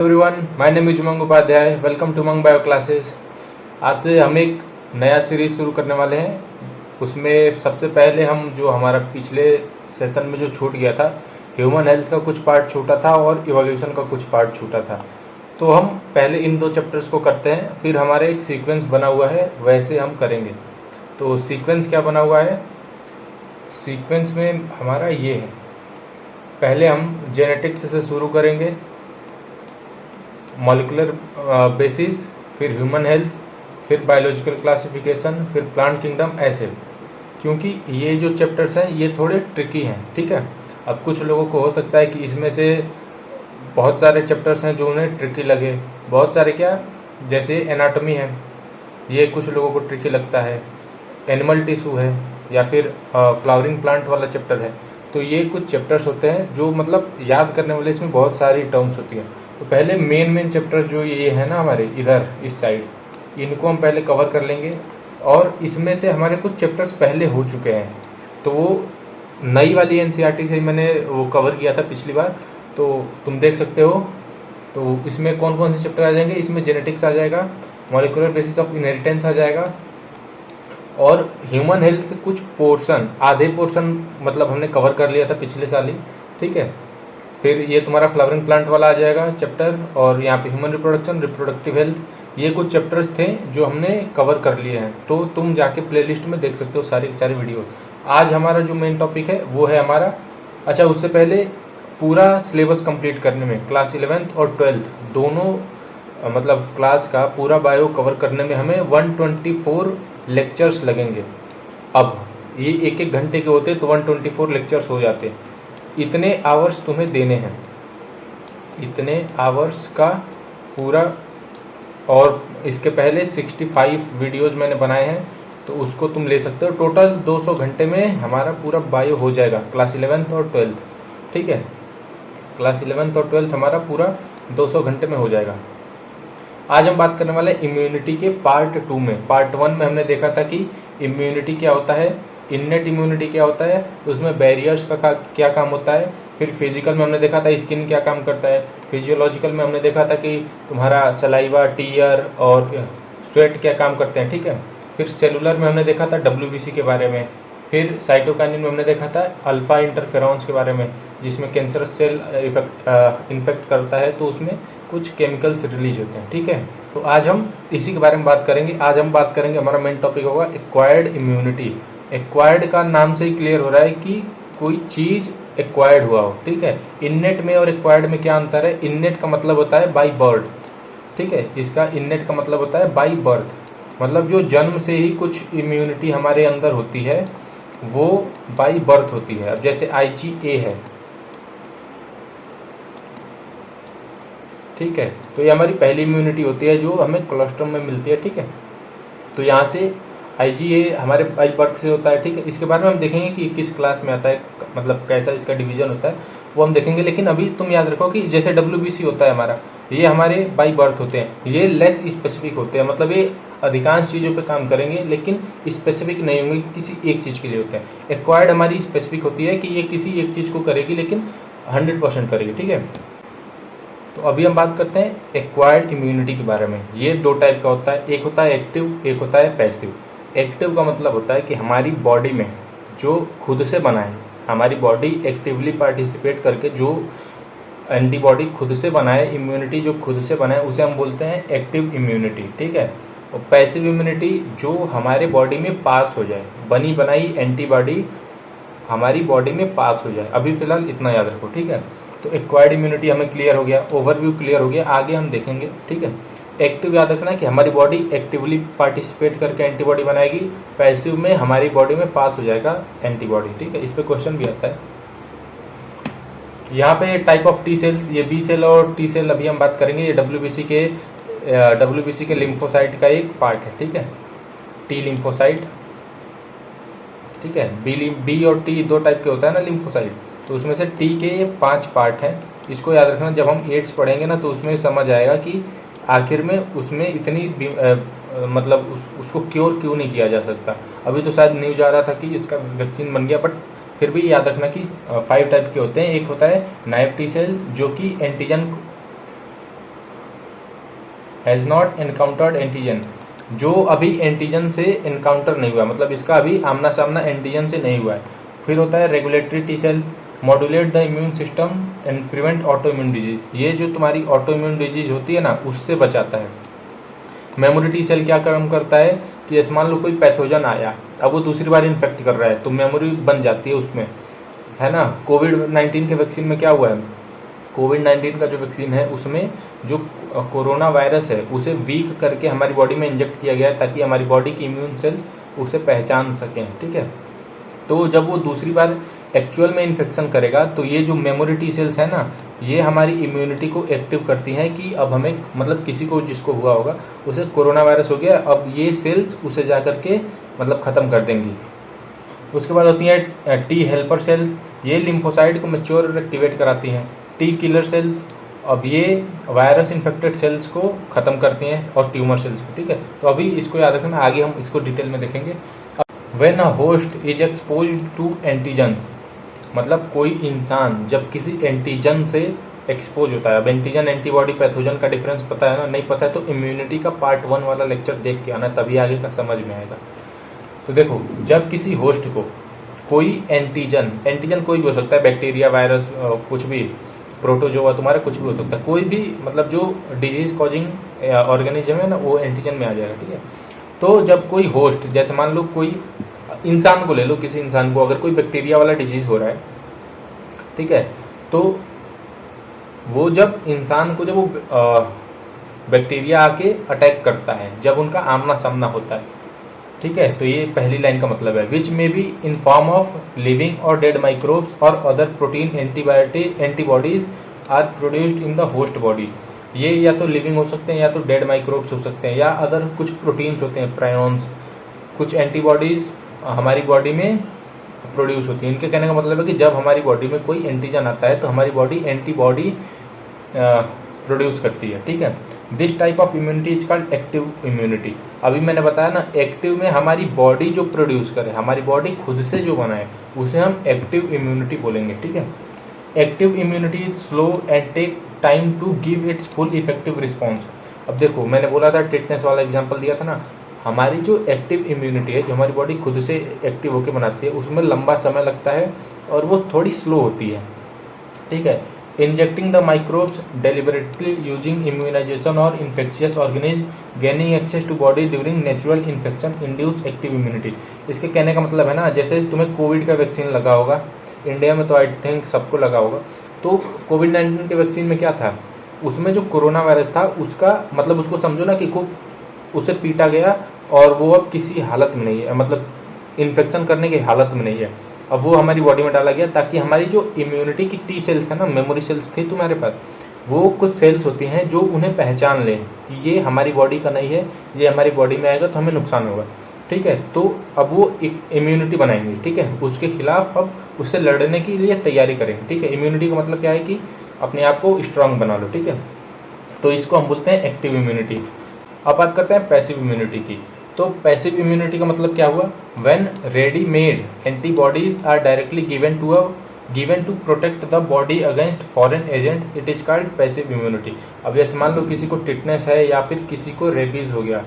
Everyone, my name is Umang Upadhyay. Welcome to Umang bio classes. आज से हम एक नया सीरीज शुरू करने वाले हैं। उसमें सबसे पहले हम जो हमारा पिछले सेशन में जो छूट गया था, ह्यूमन हेल्थ का कुछ पार्ट छूटा था और इवोल्यूशन का कुछ पार्ट छूटा था। तो हम पहले इन दो चैप्टर्स को करते हैं, फिर हमारा एक सीक्वेंस बना हुआ है, वैसे हम करेंगे। तो सीक्वेंस क्या बना हुआ है? सीक्वेंस में हमारा ये है, पहले हम जेनेटिक्स से शुरू करेंगे, मॉलिक्यूलर बेसिस, फिर ह्यूमन हेल्थ, फिर बायोलॉजिकल क्लासिफिकेशन, फिर प्लांट किंगडम, ऐसे। क्योंकि ये जो चैप्टर्स हैं ये थोड़े ट्रिकी हैं, ठीक है। अब कुछ लोगों को हो सकता है कि इसमें से बहुत सारे चैप्टर्स हैं जो उन्हें ट्रिकी लगे। बहुत सारे क्या, जैसे एनाटॉमी है, ये कुछ लोगों को ट्रिकी लगता है। एनिमल टिश्यू है, या फिर फ्लावरिंग प्लांट वाला चैप्टर है। तो ये कुछ चैप्टर्स होते हैं जो मतलब याद करने वाले, इसमें बहुत सारी टर्म्स होती हैं। तो पहले मेन चैप्टर्स जो ये है ना हमारे इधर इस साइड, इनको हम पहले कवर कर लेंगे। और इसमें से हमारे कुछ चैप्टर्स पहले हो चुके हैं, तो वो नई वाली एनसीईआरटी से मैंने वो कवर किया था पिछली बार, तो तुम देख सकते हो। तो इसमें कौन कौन से चैप्टर आ जाएंगे? इसमें जेनेटिक्स आ जाएगा, मॉलिक्यूलर बेसिस ऑफ इनहेरिटेंस आ जाएगा, और ह्यूमन हेल्थ के कुछ पोर्शन, आधे पोर्शन मतलब हमने कवर कर लिया था पिछले साल ही, ठीक है। फिर ये तुम्हारा फ्लावरिंग प्लांट वाला आ जाएगा चैप्टर, और यहाँ पे ह्यूमन रिप्रोडक्शन, रिप्रोडक्टिव हेल्थ, ये कुछ चैप्टर्स थे जो हमने कवर कर लिए हैं। तो तुम जाके प्लेलिस्ट में देख सकते हो सारी सारी वीडियो। आज हमारा जो मेन टॉपिक है वो है हमारा, अच्छा उससे पहले पूरा सिलेबस कंप्लीट करने में क्लास 11th और 12th दोनों मतलब क्लास का पूरा बायो कवर करने में हमें 124 लेक्चर्स लगेंगे। अब ये एक एक घंटे के होते तो 124 लेक्चर्स हो जाते। इतने आवर्स तुम्हें देने हैं, इतने आवर्स का पूरा। और इसके पहले 65 वीडियोज़ मैंने बनाए हैं, तो उसको तुम ले सकते हो। टोटल 200 घंटे में हमारा पूरा बायो हो जाएगा, क्लास 11th और 12th, ठीक है। क्लास 11th और 12th हमारा पूरा 200 घंटे में हो जाएगा। आज हम बात करने वाले इम्यूनिटी के पार्ट 2 में। पार्ट 1 में हमने देखा था कि इम्यूनिटी क्या होता है, इननेट इम्यूनिटी क्या होता है, उसमें बैरियर्स का क्या काम होता है। फिर फिजिकल में हमने देखा था स्किन क्या काम करता है। फिजियोलॉजिकल में हमने देखा था कि तुम्हारा सलाइवा, टीयर और स्वेट क्या काम करते हैं, ठीक है। फिर सेलुलर में हमने देखा था WBC के बारे में। फिर साइटोकाइनिन में हमने देखा था अल्फा इंटरफेरॉन्स के बारे में, जिसमें कैंसर सेल इन्फेक्ट करता है, तो उसमें कुछ केमिकल्स रिलीज होते हैं, ठीक है। तो आज हम इसी के बारे में बात करेंगे। आज हम बात करेंगे, हमारा मेन टॉपिक होगा एक्वायर्ड इम्यूनिटी। एक्वायर्ड का नाम से ही क्लियर हो रहा है कि कोई चीज़ एक्वायर्ड हुआ हो, ठीक है। इननेट में और एक्वायर्ड में क्या अंतर है? इननेट का मतलब होता है बाई बर्थ, ठीक है। इसका इननेट का मतलब होता है बाई बर्थ, मतलब जो जन्म से ही कुछ इम्यूनिटी हमारे अंदर होती है वो बाई बर्थ होती है। अब जैसे IgA है, ठीक है, तो ये हमारी पहली इम्यूनिटी होती है जो हमें कोलोस्ट्रम में मिलती है, ठीक है। तो यहाँ से IgA हमारे बाई बर्थ से होता है, ठीक है। इसके बारे में हम देखेंगे कि किस क्लास में आता है, मतलब कैसा इसका डिवीजन होता है, वो हम देखेंगे। लेकिन अभी तुम याद रखो कि जैसे WBC होता है हमारा, ये हमारे बाई बर्थ होते हैं, ये लेस स्पेसिफिक होते हैं, मतलब ये अधिकांश चीज़ों पे काम करेंगे लेकिन स्पेसिफिक नहीं होंगे, किसी एक चीज़ के लिए होते हैं। एक्वायर्ड हमारी स्पेसिफिक होती है कि ये किसी एक चीज़ को करेगी, लेकिन 100% करेगी, ठीक है। तो अभी हम बात करते हैं एक्वायर्ड इम्यूनिटी के बारे में। ये दो टाइप का होता है, एक होता है एक्टिव, एक होता है पैसिव। एक्टिव का मतलब होता है कि हमारी बॉडी में जो खुद से बना है, हमारी बॉडी एक्टिवली पार्टिसिपेट करके जो एंटीबॉडी खुद से बनाए, इम्यूनिटी जो खुद से बनाए, उसे हम बोलते हैं एक्टिव इम्यूनिटी, ठीक है। और पैसिव इम्यूनिटी जो हमारे बॉडी में पास हो जाए, बनी बनाई एंटीबॉडी हमारी बॉडी में पास हो जाए। अभी फिलहाल इतना याद रखो, ठीक है। तो एक्वायर्ड इम्यूनिटी हमें क्लियर हो गया, ओवरव्यू क्लियर हो गया, आगे हम देखेंगे, ठीक है। एक्टिव याद रखना कि हमारी बॉडी एक्टिवली पार्टिसिपेट करके एंटीबॉडी बनाएगी, पैसिव में हमारी बॉडी में पास हो जाएगा एंटीबॉडी, ठीक है। इस पर क्वेश्चन भी आता है। यहाँ पे टाइप ऑफ टी सेल्स, ये बी सेल और टी सेल अभी हम बात करेंगे। ये WBC के लिम्फोसाइट का एक पार्ट है, ठीक है। टी लिम्फोसाइट, ठीक है। बी और टी दो टाइप के होता है ना लिम्फोसाइट, तो उसमें से टी के 5 पार्ट हैं। इसको याद रखना, जब हम एड्स पढ़ेंगे ना तो उसमें समझ आएगा कि आखिर में उसमें इतनी मतलब उसको क्योर क्यों नहीं किया जा सकता। अभी तो शायद न्यूज आ रहा था कि इसका वैक्सीन बन गया, बट फिर भी याद रखना कि 5 टाइप के होते हैं। एक होता है नाइव टी सेल जो कि antigen has not encountered antigen, जो अभी एंटीजन से एनकाउंटर नहीं हुआ, मतलब इसका अभी आमना सामना एंटीजन से नहीं हुआ है। फिर होता है regulatory T cell, modulate the immune system and prevent autoimmune disease, ये जो तुम्हारी ऑटो इम्यून डिजीज होती है ना उससे बचाता है। मेमोरी टी सेल क्या काम करता है कि जैसे मान लो कोई पैथोजन आया, अब वो दूसरी बार इन्फेक्ट कर रहा है तो मेमोरी बन जाती है उसमें, है ना। कोविड-19 के वैक्सीन में क्या हुआ है, कोविड-19 का जो वैक्सीन है उसमें जो कोरोना वायरस है उसे वीक करके हमारी बॉडी में इंजेक्ट किया गया है ताकि हमारी बॉडी की इम्यून सेल उसे पहचान सकें, ठीक है। तो जब वो दूसरी बार एक्चुअल में इन्फेक्शन करेगा तो ये जो मेमोरी टी सेल्स है ना, ये हमारी इम्यूनिटी को एक्टिव करती हैं कि अब हमें, मतलब किसी को जिसको हुआ होगा उसे कोरोना वायरस हो गया, अब ये सेल्स उसे जा कर के मतलब ख़त्म कर देंगी। उसके बाद होती हैं टी हेल्पर सेल्स, ये लिम्फोसाइट को मैच्योर और एक्टिवेट कराती हैं। टी किलर सेल्स, अब ये वायरस इन्फेक्टेड सेल्स को ख़त्म करती हैं और ट्यूमर सेल्स को, ठीक है। तो अभी इसको याद रखना, आगे हम इसको डिटेल में देखेंगे। When a host is exposed to antigens, मतलब कोई इंसान जब किसी एंटीजन से एक्सपोज होता है। अब एंटीजन एंटीबॉडी पैथोजन का डिफरेंस पता है ना, नहीं पता है तो इम्यूनिटी का पार्ट 1 वाला लेक्चर देख के आना, तभी आगे का समझ में आएगा। तो देखो, जब किसी होस्ट को कोई एंटीजन, एंटीजन कोई भी हो सकता है, बैक्टीरिया, वायरस, कुछ भी, प्रोटोजोआ, तुम्हारा कुछ भी हो सकता है, कोई भी मतलब जो डिजीज कॉजिंग ऑर्गेनिज्म है ना वो एंटीजन में आ जाएगा, ठीक है। तो जब कोई होस्ट, जैसे मान लो कोई इंसान को ले लो, किसी इंसान को अगर कोई बैक्टीरिया वाला डिजीज हो रहा है, ठीक है, तो वो जब इंसान को, जब वो बैक्टीरिया आके अटैक करता है, जब उनका आमना सामना होता है, ठीक है, तो ये पहली लाइन का मतलब है। Which may be in form of living और डेड माइक्रोब्स और other protein antibodies are produced in the host body, ये या तो लिविंग हो सकते हैं या तो डेड माइक्रोब्स हो सकते हैं या अदर कुछ प्रोटीन्स होते हैं, प्रायोन्स, कुछ एंटीबॉडीज़ हमारी बॉडी में प्रोड्यूस होती है। इनके कहने का मतलब है कि जब हमारी बॉडी में कोई एंटीजन आता है तो हमारी बॉडी एंटीबॉडी प्रोड्यूस करती है, ठीक है। This type of immunity is called active immunity. अभी मैंने बताया ना, एक्टिव में हमारी बॉडी जो प्रोड्यूस करे, हमारी बॉडी खुद से जो बनाए, उसे हम एक्टिव इम्यूनिटी बोलेंगे, ठीक है। Active immunity is slow and take time to give its full effective response. अब देखो, मैंने बोला था, टिटनेस वाला एग्जाम्पल दिया था ना, हमारी जो एक्टिव इम्यूनिटी है, जो हमारी बॉडी खुद से एक्टिव होकर बनाती है, उसमें लंबा समय लगता है और वो थोड़ी स्लो होती है, ठीक है। Injecting the microbes deliberately using immunisation और infectious organism gaining access to body during natural infection induce active immunity. इसके कहने का मतलब है ना, जैसे तुम्हें कोविड का वैक्सीन लगा होगा, इंडिया में तो आई थिंक सबको लगा होगा। तो कोविड-19 के वैक्सीन में क्या था, उसमें जो कोरोना वायरस था उसका मतलब उसको समझो ना कि खूब उसे पीटा गया और वो अब किसी हालत में नहीं है, मतलब इन्फेक्शन करने की हालत में नहीं है। अब वो हमारी बॉडी में डाला गया ताकि हमारी जो इम्यूनिटी की टी सेल्स है ना, मेमोरी सेल्स थी तुम्हारे पास, वो कुछ सेल्स होती हैं जो उन्हें पहचान लें कि ये हमारी बॉडी का नहीं है, ये हमारी बॉडी में आएगा तो हमें नुकसान होगा, ठीक है। तो अब वो एक इम्यूनिटी बनाएंगे, ठीक है, उसके खिलाफ अब उससे लड़ने के लिए तैयारी करेंगे, ठीक है। इम्यूनिटी का मतलब क्या है कि अपने आप को स्ट्रांग बना लो, ठीक है। तो इसको हम बोलते हैं एक्टिव इम्यूनिटी। अब बात करते हैं पैसिव इम्यूनिटी की। तो पैसिव इम्यूनिटी का मतलब क्या हुआ, when readymade antibodies are directly given to protect the body against foreign agent, it is called passive immunity. अब जैसे मान लो किसी को टिटनेस है या फिर किसी को रेबीज़ हो गया,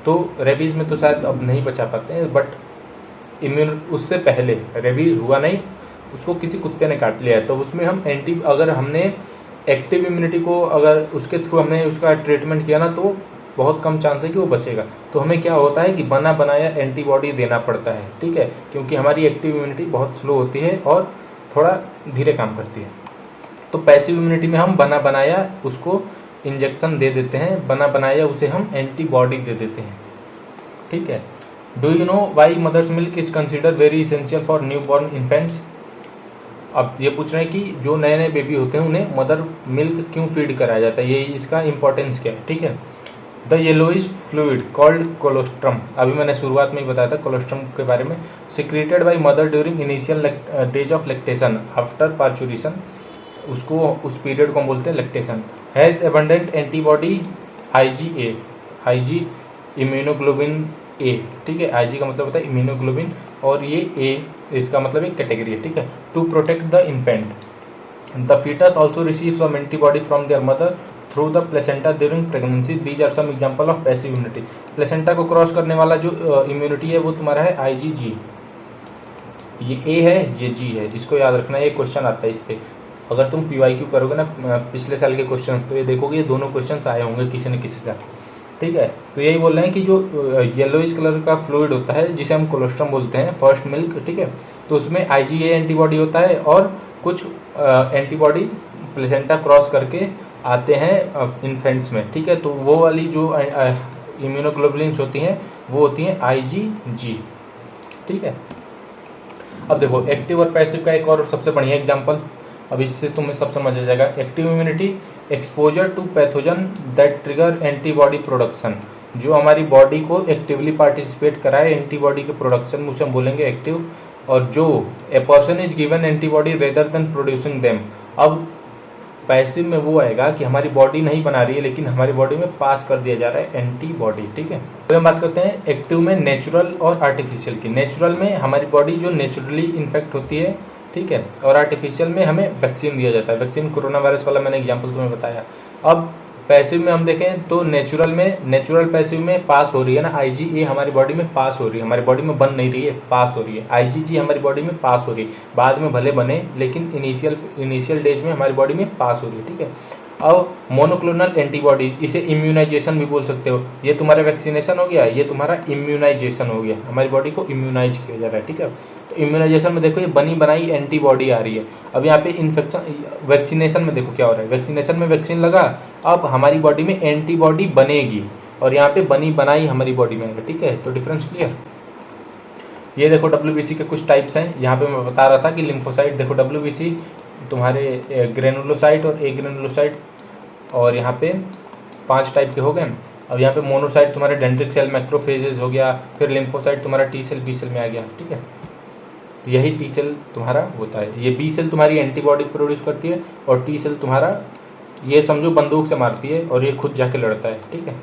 तो रेबीज़ में तो शायद अब नहीं बचा पाते हैं, बट उससे पहले रेबीज़ हुआ नहीं, उसको किसी कुत्ते ने काट लिया है, तो उसमें हम अगर हमने एक्टिव इम्यूनिटी को अगर उसके थ्रू हमने उसका ट्रीटमेंट किया ना, तो बहुत कम चांस है कि वो बचेगा। तो हमें क्या होता है कि बना बनाया एंटीबॉडी देना पड़ता है, ठीक है, क्योंकि हमारी एक्टिव इम्यूनिटी बहुत स्लो होती है और थोड़ा धीरे काम करती है। तो पैसिव इम्यूनिटी में हम बना बनाया उसको इंजेक्शन दे देते हैं, बना बनाया उसे हम एंटीबॉडी दे देते हैं, ठीक है। Do you know why mother's milk is consider very essential for newborn infants. अब ये पूछ रहे हैं कि जो नए नए बेबी होते हैं उन्हें मदर मिल्क क्यों फीड कराया जाता है, ये इसका इंपॉर्टेंस क्या है, ठीक है। The yellowish fluid called colostrum, अभी मैंने शुरुआत में ही बताया था कोलोस्ट्रम के बारे में, secreted by mother during initial days of lactation after parturition, उसको उस पीरियड को हम बोलते हैं lactation. Has abundant antibody IgA, Ig immunoglobin A, ठीक है, आईजी का मतलब होता है इम्यूनोग्लोबिन और ये ए इसका मतलब एक कैटेगरी है, ठीक है। To protect the infant, the foetus also receive some antibody from their mother through the placenta during pregnancy, these are some example of passive immunity. Placenta को क्रॉस करने वाला जो इम्यूनिटी है वो तुम्हारा है IgG। ये ए है, ये जी है, इसको याद रखना, ये क्वेश्चन आता है इस पर। अगर तुम PYQ करोगे ना पिछले साल के क्वेश्चन, तो ये देखोगे ये दोनों क्वेश्चन आए होंगे किसी न किसी से, ठीक है। तो यही बोल रहे हैं कि जो येलोइश कलर का फ्लूइड होता है जिसे हम कोलोस्ट्रम बोलते हैं, फर्स्ट मिल्क, ठीक है, तो उसमें IgA एंटीबॉडी होता है और कुछ एंटीबॉडी प्लेसेंटा क्रॉस करके आते हैं इन्फेंट्स में, ठीक है। तो वो वाली जो इम्यूनोग्लोबुलिन्स होती हैं वो होती हैं IgG, ठीक है। अब देखो एक्टिव और पैसिव का एक और सबसे बढ़िया एग्जांपल, अब इससे तुम्हें सब समझ आ जाएगा। Active immunity, exposure to pathogen that trigger antibody production, जो हमारी बॉडी को एक्टिवली पार्टिसिपेट कराए एंटीबॉडी के प्रोडक्शन में, उसे हम बोलेंगे एक्टिव। और जो a person is given antibody rather than producing them, अब पैसिव में वो आएगा कि हमारी बॉडी नहीं बना रही है लेकिन हमारी बॉडी में पास कर दिया जा रहा है एंटीबॉडी, ठीक है। तो हम बात करते हैं एक्टिव में नेचुरल और आर्टिफिशियल की। नेचुरल में हमारी बॉडी जो नेचुरली इन्फेक्ट होती है, ठीक है, और आर्टिफिशियल में हमें वैक्सीन दिया जाता है। वैक्सीन कोरोना वायरस वाला मैंने एग्जांपल तुम्हें बताया। अब पैसिव में हम देखें तो नेचुरल में, नेचुरल पैसिव में पास हो रही है ना, IgA हमारी बॉडी में पास हो रही है, हमारी बॉडी में बन नहीं रही है, पास हो रही है। IgG हमारी बॉडी में पास हो रही है, बाद में भले बने लेकिन इनिशियल डेज में हमारी बॉडी में पास हो रही है, ठीक है। अब मोनोक्लोनल एंटीबॉडी, इसे इम्यूनाइजेशन भी बोल सकते हो। ये तुम्हारा वैक्सीनेशन हो गया, ये तुम्हारा इम्यूनाइजेशन हो गया, हमारी बॉडी को इम्यूनाइज किया जा रहा है, ठीक है। तो इम्यूनाइजेशन में देखो ये बनी बनाई एंटीबॉडी आ रही है। अब यहाँ पे इन्फेक्शन, वैक्सीनेशन में देखो क्या हो रहा है, वैक्सीनेशन में वैक्सीन लगा, अब हमारी बॉडी में एंटीबॉडी बनेगी, और यहाँ पे बनी बनाई हमारी बॉडी में आएगा, ठीक है। तो डिफरेंस क्लियर। ये देखो WBC के कुछ टाइप्स हैं, यहाँ पे मैं बता रहा था कि लिम्फोसाइट, देखो WBC तुम्हारे ग्रेनुलोसाइट और ए ग्रेनुलोसाइट, और यहाँ पे 5 टाइप के हो गए। अब यहाँ पे मोनोसाइट तुम्हारे डेंड्रिटिक सेल मैक्रोफेजेस हो गया, फिर लिम्फोसाइट तुम्हारा T सेल B सेल में आ गया, ठीक है। तो यही T सेल तुम्हारा होता है। ये B सेल तुम्हारी एंटीबॉडी प्रोड्यूस करती है, और T सेल तुम्हारा ये समझो बंदूक से मारती है और ये खुद जाके लड़ता है, ठीक है।